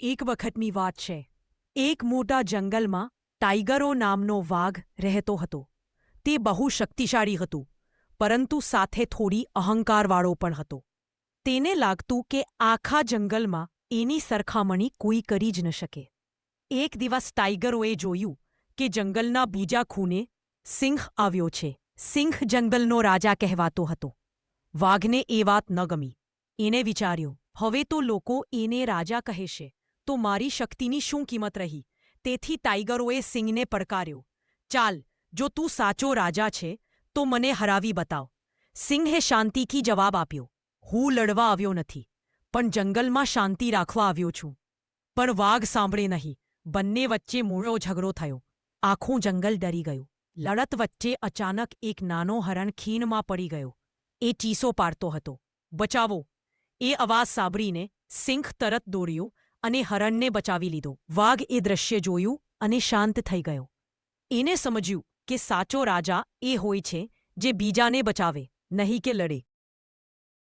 એક વખતની વાત છે. એક મોટા જંગલમાં ટાઈગરો નામનો વાઘ રહેતો હતો. તે બહુ શક્તિશાળી હતું, પરંતુ સાથે થોડી અહંકારવાળો પણ હતો. તેને લાગતું કે આખા જંગલમાં એની સરખામણી કોઈ કરી જ ન શકે. એક દિવસ ટાઈગરોએ જોયું કે જંગલના બીજા ખૂણે સિંહ આવ્યો છે. સિંહ જંગલનો રાજા કહેવાતો હતો. વાઘને એ વાત ન ગમી. એણે વિચાર્યું, હવે તો લોકો એને રાજા કહેશે તો મારી શક્તિની શું કિંમત રહી? તેથી ટાઈગરોએ સિંહને પડકાર્યો, ચાલ, જો તું સાચો રાજા છે તો મને હરાવી બતાવ. સિંહે શાંતિથી જવાબ આપ્યો, હું લડવા આવ્યો નથી, પણ જંગલમાં શાંતિ રાખવા આવ્યો છું. પણ વાઘ સાંભળે નહીં. બંને વચ્ચે મોટો ઝઘડો થયો. આખું જંગલ ડરી ગયું. લડત વચ્ચે અચાનક એક નાનો હરણ ખીણમાં પડી ગયો. એ ચીસો પાડતો હતો, બચાવો! એ અવાજ સાંભળીને સિંહ તરત દોડ્યો અને હરણને બચાવી લીધો. વાઘ એ દ્રશ્ય જોયું અને શાંત થઈ ગયો. એને સમજ્યું કે સાચો રાજા એ હોય છે જે બીજાને બચાવે, નહીં કે લડે.